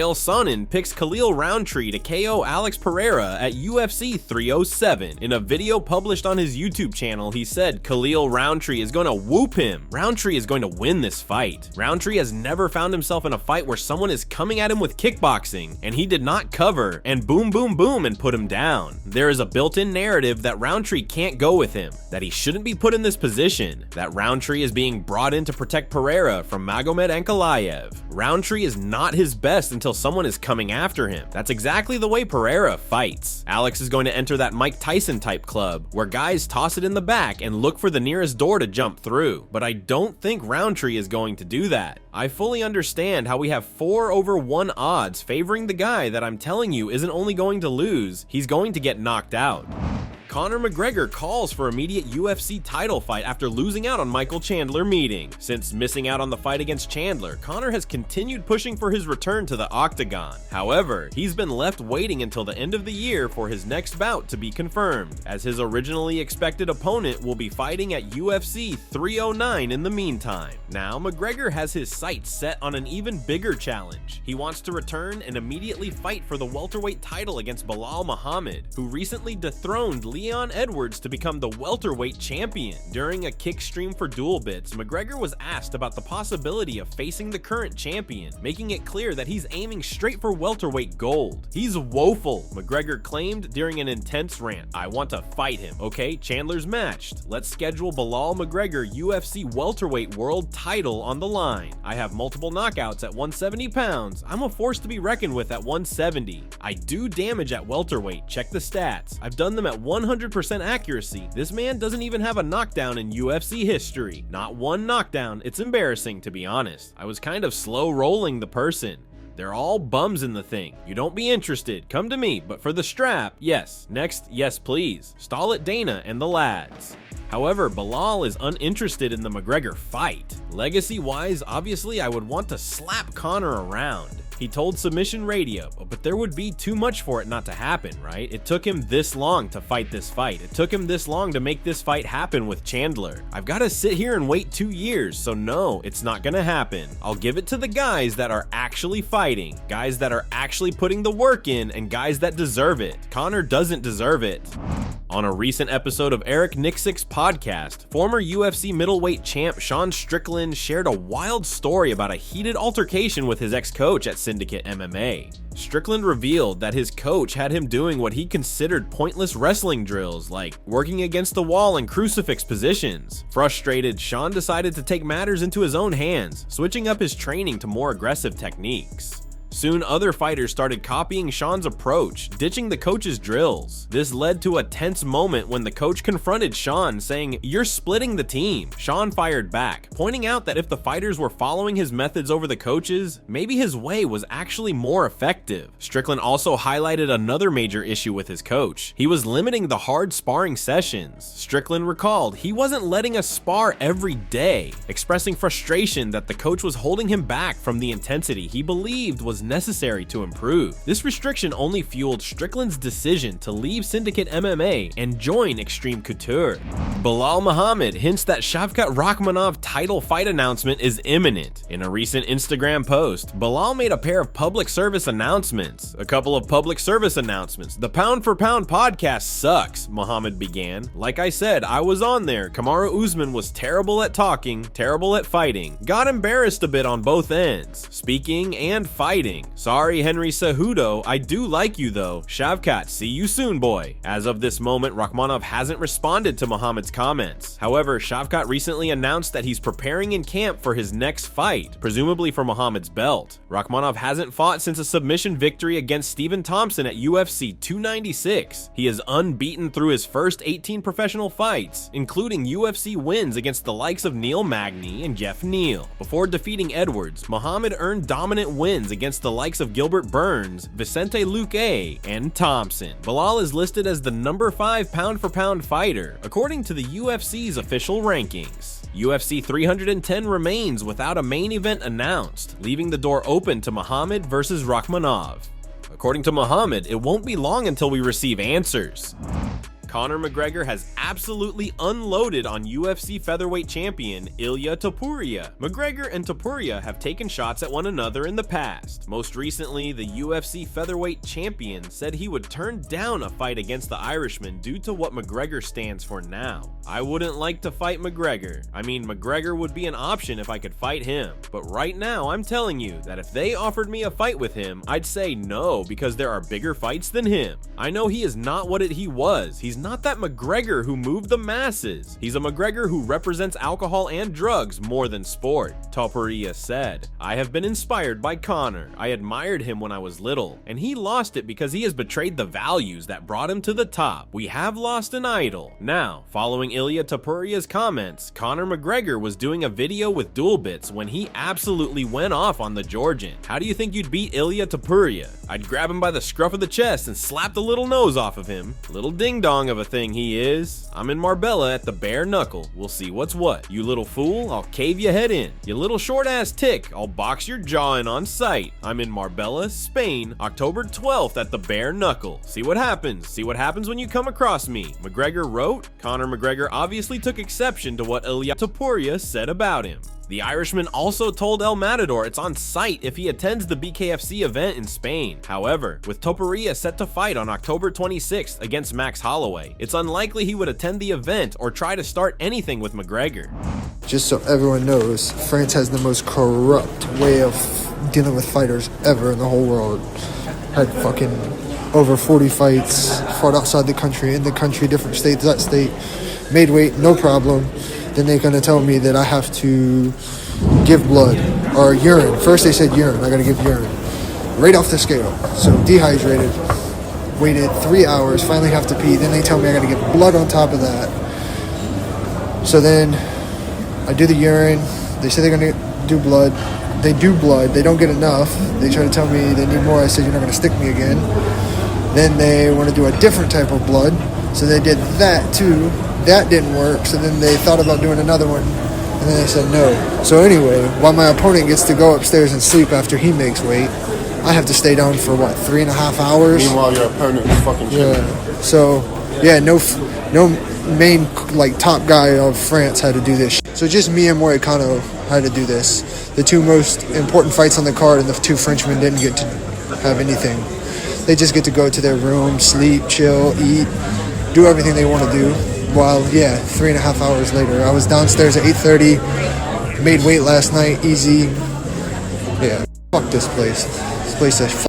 Chael Sonnen picks Khalil Rountree to KO Alex Pereira at UFC 307. In a video published on his YouTube channel, he said Khalil Rountree is going to whoop him. Rountree is going to win this fight. Rountree has never found himself in a fight where someone is coming at him with kickboxing, and he did not cover and boom boom boom and put him down. There is a built-in narrative that Rountree can't go with him, that he shouldn't be put in this position, that Rountree is being brought in to protect Pereira from Magomed Ankalaev. Rountree is not his best until someone is coming after him. That's exactly the way Pereira fights. Alex is going to enter that Mike Tyson type club, where guys toss it in the back and look for the nearest door to jump through. But I don't think Rountree is going to do that. I fully understand how we have 4/1 odds favoring the guy that I'm telling you isn't only going to lose, he's going to get knocked out. Conor McGregor calls for immediate UFC title fight after losing out on Michael Chandler meeting. Since missing out on the fight against Chandler, Conor has continued pushing for his return to the octagon. However, he's been left waiting until the end of the year for his next bout to be confirmed, as his originally expected opponent will be fighting at UFC 309 in the meantime. Now, McGregor has his sights set on an even bigger challenge. He wants to return and immediately fight for the welterweight title against Belal Muhammad, who recently dethroned Leon Edwards to become the welterweight champion. During a kick stream for Dual Bits, McGregor was asked about the possibility of facing the current champion, making it clear that he's aiming straight for welterweight gold. He's woeful, McGregor claimed during an intense rant. I want to fight him. Okay, Chandler's matched. Let's schedule Belal McGregor UFC welterweight world title on the line. I have multiple knockouts at 170 pounds. I'm a force to be reckoned with at 170. I do damage at welterweight. Check the stats. I've done them at 100% accuracy. This man doesn't even have a knockdown in UFC history. Not one knockdown. It's embarrassing, to be honest. I was kind of slow rolling the person. They're all bums in the thing. You don't be interested, come to me, but for the strap, yes. Next, yes please. Stall it Dana and the lads. However, Belal is uninterested in the McGregor fight. Legacy-wise, obviously I would want to slap Conor around. He told Submission Radio, but there would be too much for it not to happen, right? It took him this long to fight this fight. It took him this long to make this fight happen with Chandler. I've got to sit here and wait 2 years, so no, it's not gonna happen. I'll give it to the guys that are actually fighting, guys that are actually putting the work in, and guys that deserve it. Conor doesn't deserve it. On a recent episode of Eric Nixick's podcast, former UFC middleweight champ Sean Strickland shared a wild story about a heated altercation with his ex-coach at Syndicate MMA. Strickland revealed that his coach had him doing what he considered pointless wrestling drills, like working against the wall in crucifix positions. Frustrated, Sean decided to take matters into his own hands, switching up his training to more aggressive techniques. Soon, other fighters started copying Sean's approach, ditching the coach's drills. This led to a tense moment when the coach confronted Sean, saying, "You're splitting the team." Sean fired back, pointing out that if the fighters were following his methods over the coach's, maybe his way was actually more effective. Strickland also highlighted another major issue with his coach. He was limiting the hard sparring sessions. Strickland recalled he wasn't letting us spar every day, expressing frustration that the coach was holding him back from the intensity he believed was necessary to improve. This restriction only fueled Strickland's decision to leave Syndicate MMA and join Extreme Couture. Belal Muhammad hints that Shavkat Rakhmonov title fight announcement is imminent. In a recent Instagram post, Belal made a pair of public service announcements. A couple of public service announcements. The Pound for Pound podcast sucks, Muhammad began. Like I said, I was on there. Kamaru Usman was terrible at talking, terrible at fighting. Got embarrassed a bit on both ends, speaking and fighting. Sorry, Henry Cejudo, I do like you though. Shavkat, see you soon, boy. As of this moment, Rakhmonov hasn't responded to Muhammad's comments. However, Shavkat recently announced that he's preparing in camp for his next fight, presumably for Muhammad's belt. Rakhmonov hasn't fought since a submission victory against Stephen Thompson at UFC 296. He is unbeaten through his first 18 professional fights, including UFC wins against the likes of Neil Magny and Jeff Neal. Before defeating Edwards, Muhammad earned dominant wins against the likes of Gilbert Burns, Vicente Luque, and Thompson. Belal is listed as the number 5 pound-for-pound fighter, according to the UFC's official rankings. UFC 310 remains without a main event announced, leaving the door open to Muhammad versus Rakhmonov. According to Muhammad, it won't be long until we receive answers. Conor McGregor has absolutely unloaded on UFC featherweight champion Ilia Topuria. McGregor and Topuria have taken shots at one another in the past. Most recently, the UFC featherweight champion said he would turn down a fight against the Irishman due to what McGregor stands for now. I wouldn't like to fight McGregor. I mean, McGregor would be an option if I could fight him. But right now, I'm telling you that if they offered me a fight with him, I'd say no because there are bigger fights than him. I know he is not what he was. He's not that McGregor who moved the masses. He's a McGregor who represents alcohol and drugs more than sport. Topuria said, "I have been inspired by Conor. I admired him when I was little, and he lost it because he has betrayed the values that brought him to the top. We have lost an idol." Now, following Ilia Topuria's comments, Conor McGregor was doing a video with Dual Bits when he absolutely went off on the Georgian. How do you think you'd beat Ilia Topuria? I'd grab him by the scruff of the chest and slap the little nose off of him. Little ding-dong of a thing he is. I'm in Marbella at the bare knuckle. We'll see what's what. You little fool, I'll cave your head in. You little short-ass tick, I'll box your jaw in on sight. I'm in Marbella, Spain, October 12th at the bare knuckle. See what happens. See what happens when you come across me. McGregor wrote. Conor McGregor obviously took exception to what Ilia Topuria said about him. The Irishman also told El Matador it's on site if he attends the BKFC event in Spain. However, with Topuria set to fight on October 26th against Max Holloway, it's unlikely he would attend the event or try to start anything with McGregor. Just so everyone knows, France has the most corrupt way of dealing with fighters ever in the whole world. Had fucking over 40 fights, fought outside the country, in the country, different states, that state, made weight, no problem. Then they're going to tell me that I have to give blood or urine. First they said urine. I got to give urine. Right off the scale. So dehydrated. Waited 3 hours. Finally have to pee. Then they tell me I got to give blood on top of that. So then I do the urine. They say they're going to do blood. They do blood. They don't get enough. They try to tell me they need more. I said, you're not going to stick me again. Then they want to do a different type of blood. So they did that too. That didn't work, so then they thought about doing another one, and then they said no. So anyway, while my opponent gets to go upstairs and sleep after he makes weight, I have to stay down for, what, 3.5 hours? Meanwhile, your opponent is fucking chilling. Yeah. So, yeah, no main, like, top guy of France had to do this. So just me and Moicano had to do this. The two most important fights on the card, and the two Frenchmen didn't get to have anything. They just get to go to their room, sleep, chill, eat, do everything they want to do. Well, yeah, 3.5 hours later. I was downstairs at 8:30, made weight last night, easy. Yeah, fuck this place. This place is